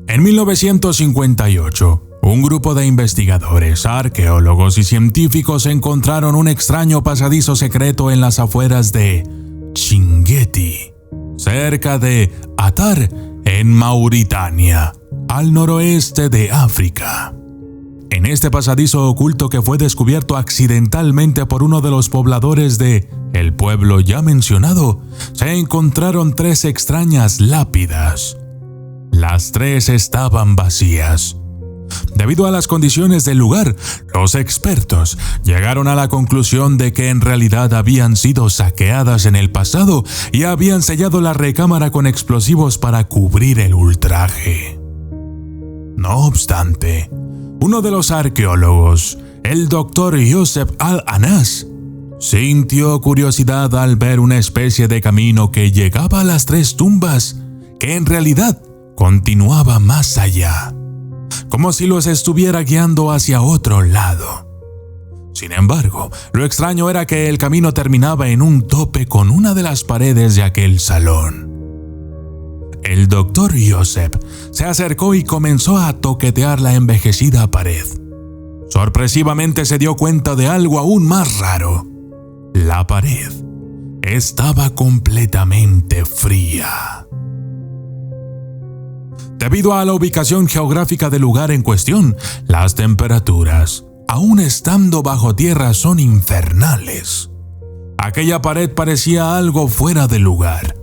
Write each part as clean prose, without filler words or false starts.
En 1958, un grupo de investigadores, arqueólogos y científicos encontraron un extraño pasadizo secreto en las afueras de Chinguetti, cerca de Atar, en Mauritania, al noroeste de África. En este pasadizo oculto, que fue descubierto accidentalmente por uno de los pobladores de el pueblo ya mencionado, se encontraron 3 extrañas lápidas. Las 3 estaban vacías. Debido a las condiciones del lugar, los expertos llegaron a la conclusión de que en realidad habían sido saqueadas en el pasado y habían sellado la recámara con explosivos para cubrir el ultraje. No obstante, uno de los arqueólogos, el Dr. Youssef Al-Anas, sintió curiosidad al ver una especie de camino que llegaba a las 3 tumbas, que en realidad continuaba más allá, como si los estuviera guiando hacia otro lado. Sin embargo, lo extraño era que el camino terminaba en un tope con una de las paredes de aquel salón. El Dr. Youssef se acercó y comenzó a toquetear la envejecida pared. Sorpresivamente se dio cuenta de algo aún más raro. La pared estaba completamente fría. Debido a la ubicación geográfica del lugar en cuestión, las temperaturas, aún estando bajo tierra, son infernales. Aquella pared parecía algo fuera de lugar.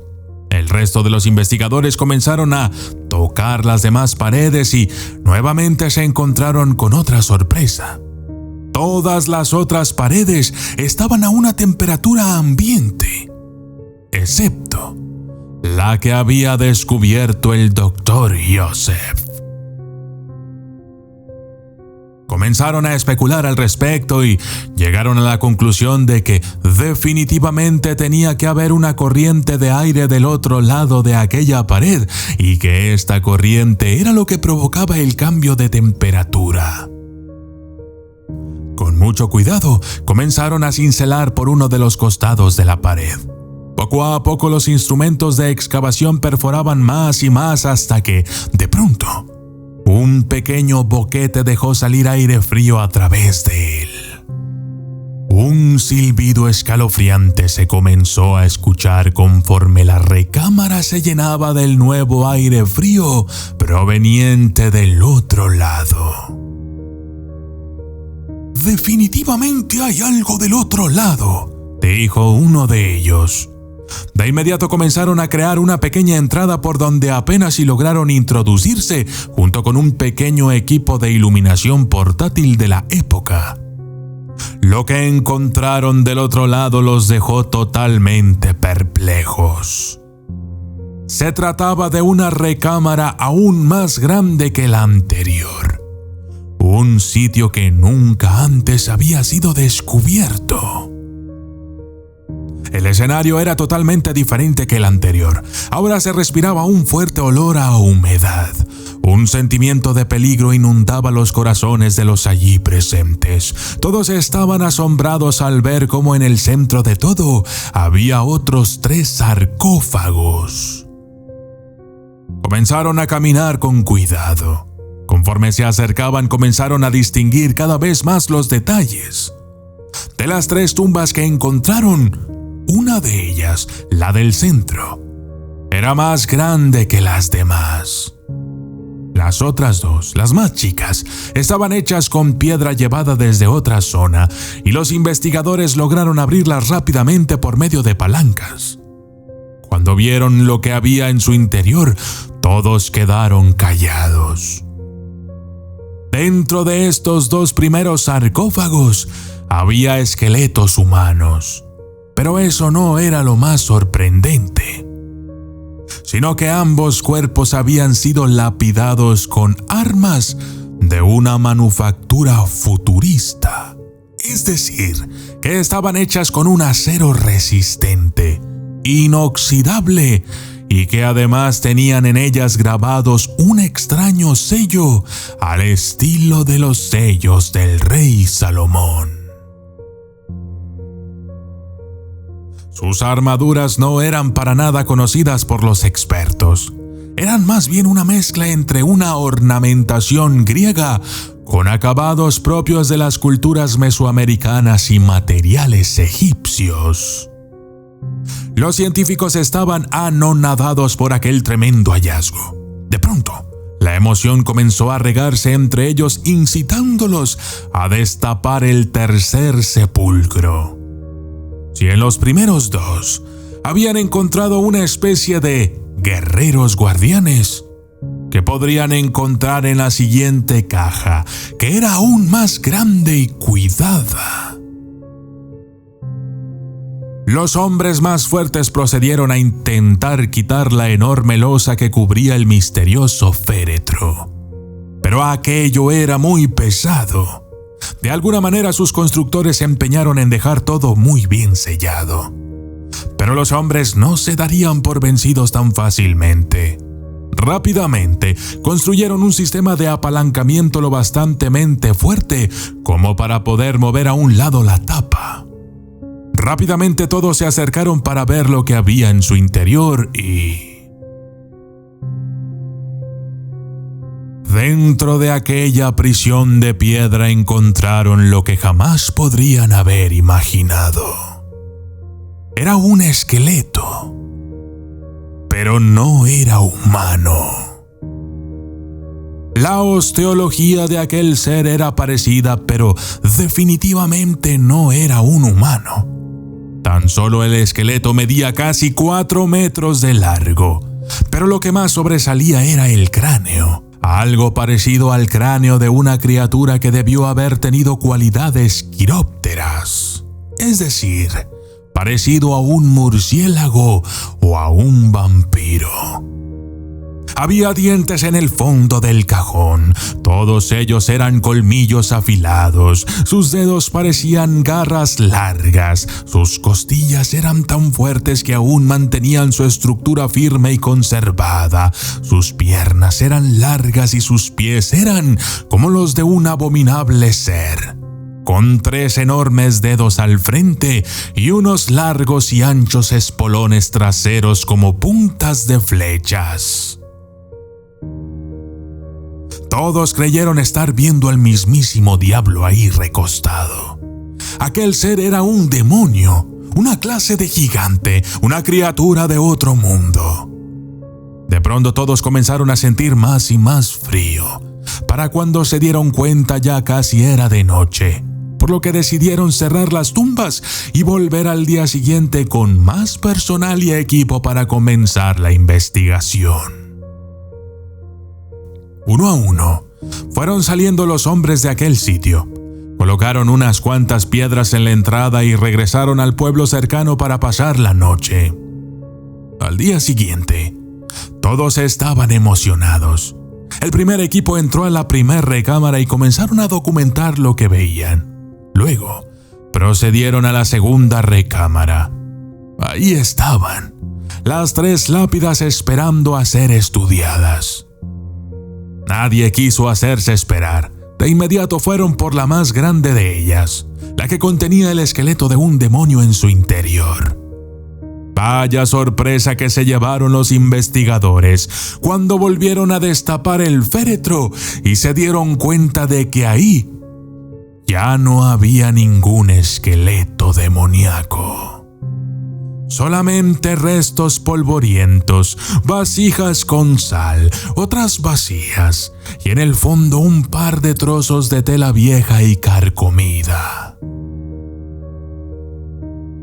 El resto de los investigadores comenzaron a tocar las demás paredes y nuevamente se encontraron con otra sorpresa. Todas las otras paredes estaban a una temperatura ambiente, excepto la que había descubierto el Dr. Youssef. Comenzaron a especular al respecto y llegaron a la conclusión de que definitivamente tenía que haber una corriente de aire del otro lado de aquella pared y que esta corriente era lo que provocaba el cambio de temperatura. Con mucho cuidado, comenzaron a cincelar por uno de los costados de la pared. Poco a poco los instrumentos de excavación perforaban más y más hasta que, de pronto, un pequeño boquete dejó salir aire frío a través de él. Un silbido escalofriante se comenzó a escuchar conforme la recámara se llenaba del nuevo aire frío proveniente del otro lado. «Definitivamente hay algo del otro lado», dijo uno de ellos. De inmediato comenzaron a crear una pequeña entrada por donde apenas si lograron introducirse, junto con un pequeño equipo de iluminación portátil de la época. Lo que encontraron del otro lado los dejó totalmente perplejos. Se trataba de una recámara aún más grande que la anterior. Un sitio que nunca antes había sido descubierto. El escenario era totalmente diferente que el anterior. Ahora se respiraba un fuerte olor a humedad. Un sentimiento de peligro inundaba los corazones de los allí presentes. Todos estaban asombrados al ver cómo en el centro de todo había otros 3 sarcófagos. Comenzaron a caminar con cuidado. Conforme se acercaban, comenzaron a distinguir cada vez más los detalles. De las 3 tumbas que encontraron, una de ellas, la del centro, era más grande que las demás. Las otras 2, las más chicas, estaban hechas con piedra llevada desde otra zona y los investigadores lograron abrirlas rápidamente por medio de palancas. Cuando vieron lo que había en su interior, todos quedaron callados. Dentro de estos 2 primeros sarcófagos había esqueletos humanos. Pero eso no era lo más sorprendente, sino que ambos cuerpos habían sido lapidados con armas de una manufactura futurista. Es decir, que estaban hechas con un acero resistente, inoxidable, y que además tenían en ellas grabados un extraño sello al estilo de los sellos del rey Salomón. Sus armaduras no eran para nada conocidas por los expertos. eran más bien una mezcla entre una ornamentación griega con acabados propios de las culturas mesoamericanas y materiales egipcios. Los científicos estaban anonadados por aquel tremendo hallazgo. De pronto, la emoción comenzó a regarse entre ellos, incitándolos a destapar el tercer sepulcro. Si en los primeros dos habían encontrado una especie de guerreros guardianes, que podrían encontrar en la siguiente caja, que era aún más grande y cuidada. Los hombres más fuertes procedieron a intentar quitar la enorme losa que cubría el misterioso féretro. Pero aquello era muy pesado. De alguna manera sus constructores se empeñaron en dejar todo muy bien sellado. Pero los hombres no se darían por vencidos tan fácilmente. Rápidamente construyeron un sistema de apalancamiento lo bastantemente fuerte como para poder mover a un lado la tapa. Rápidamente todos se acercaron para ver lo que había en su interior y... dentro de aquella prisión de piedra encontraron lo que jamás podrían haber imaginado. Era un esqueleto, pero no era humano. La osteología de aquel ser era parecida, pero definitivamente no era un humano. Tan solo el esqueleto medía casi 4 metros de largo, pero lo que más sobresalía era el cráneo, algo parecido al cráneo de una criatura que debió haber tenido cualidades quirópteras, es decir, parecido a un murciélago o a un vampiro. Había dientes en el fondo del cajón, todos ellos eran colmillos afilados, sus dedos parecían garras largas, sus costillas eran tan fuertes que aún mantenían su estructura firme y conservada, sus piernas eran largas y sus pies eran como los de un abominable ser, con 3 enormes dedos al frente y unos largos y anchos espolones traseros como puntas de flechas. Todos creyeron estar viendo al mismísimo diablo ahí recostado. Aquel ser era un demonio, una clase de gigante, una criatura de otro mundo. De pronto todos comenzaron a sentir más y más frío. Para cuando se dieron cuenta ya casi era de noche, por lo que decidieron cerrar las tumbas y volver al día siguiente con más personal y equipo para comenzar la investigación. Uno a uno, fueron saliendo los hombres de aquel sitio. Colocaron unas cuantas piedras en la entrada y regresaron al pueblo cercano para pasar la noche. Al día siguiente, todos estaban emocionados. El primer equipo entró a la primera recámara y comenzaron a documentar lo que veían. Luego, procedieron a la segunda recámara. Ahí estaban, las 3 lápidas esperando a ser estudiadas. Nadie quiso hacerse esperar. De inmediato fueron por la más grande de ellas, la que contenía el esqueleto de un demonio en su interior. Vaya sorpresa que se llevaron los investigadores cuando volvieron a destapar el féretro y se dieron cuenta de que ahí ya no había ningún esqueleto demoníaco. Solamente restos polvorientos, vasijas con sal, otras vacías, y en el fondo un par de trozos de tela vieja y carcomida.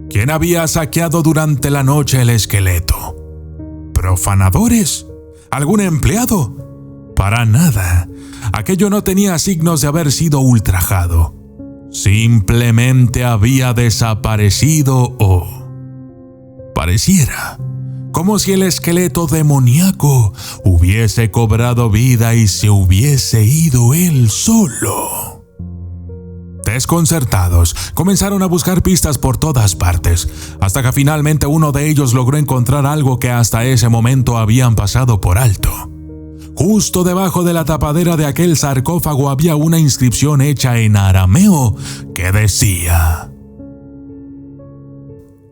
¿Quién había saqueado durante la noche el esqueleto? ¿Profanadores? ¿Algún empleado? Para nada. Aquello no tenía signos de haber sido ultrajado. Simplemente había desaparecido o... pareciera como si el esqueleto demoníaco hubiese cobrado vida y se hubiese ido él solo. Desconcertados, comenzaron a buscar pistas por todas partes, hasta que finalmente uno de ellos logró encontrar algo que hasta ese momento habían pasado por alto. Justo debajo de la tapadera de aquel sarcófago había una inscripción hecha en arameo que decía: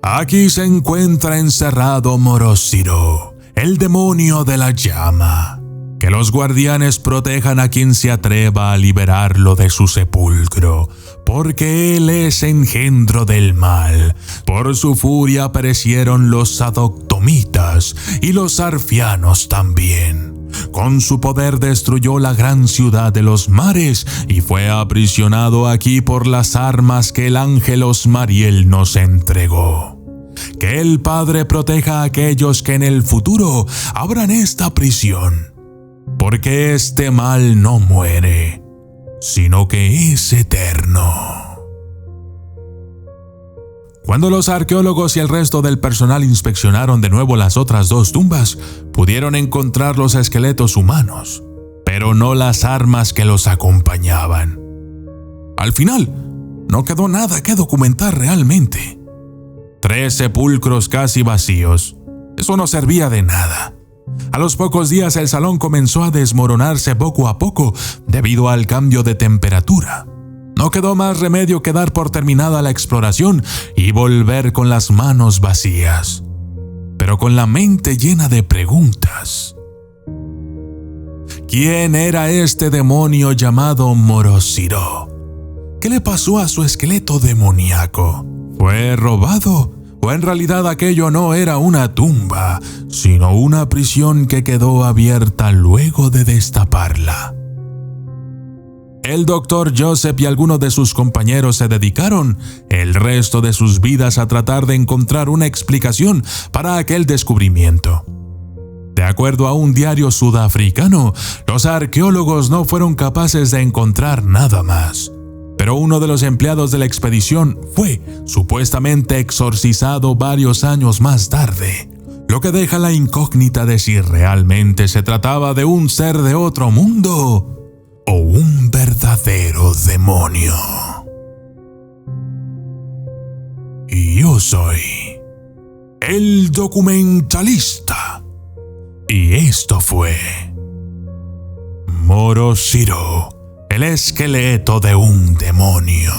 Aquí se encuentra encerrado Morosiro, el demonio de la llama. Que los guardianes protejan a quien se atreva a liberarlo de su sepulcro, porque él es engendro del mal. Por su furia perecieron los sadoctomitas y los arfianos también. Con su poder destruyó la gran ciudad de los mares y fue aprisionado aquí por las armas que el ángel Osmariel nos entregó. Que el Padre proteja a aquellos que en el futuro abran esta prisión, porque este mal no muere, sino que es eterno. Cuando los arqueólogos y el resto del personal inspeccionaron de nuevo las otras dos tumbas, pudieron encontrar los esqueletos humanos, pero no las armas que los acompañaban. Al final, no quedó nada que documentar realmente. 3 sepulcros casi vacíos. Eso no servía de nada. A los pocos días el salón comenzó a desmoronarse poco a poco debido al cambio de temperatura. No quedó más remedio que dar por terminada la exploración y volver con las manos vacías, pero con la mente llena de preguntas. ¿Quién era este demonio llamado Morosiro? ¿Qué le pasó a su esqueleto demoníaco? ¿Fue robado? ¿O en realidad aquello no era una tumba, sino una prisión que quedó abierta luego de destaparla? El doctor Joseph y algunos de sus compañeros se dedicaron el resto de sus vidas a tratar de encontrar una explicación para aquel descubrimiento. De acuerdo a un diario sudafricano, los arqueólogos no fueron capaces de encontrar nada más. Pero uno de los empleados de la expedición fue supuestamente exorcizado varios años más tarde, lo que deja la incógnita de si realmente se trataba de un ser de otro mundo o un verdadero demonio. Y yo soy el documentalista, y esto fue Morosiro, el esqueleto de un demonio.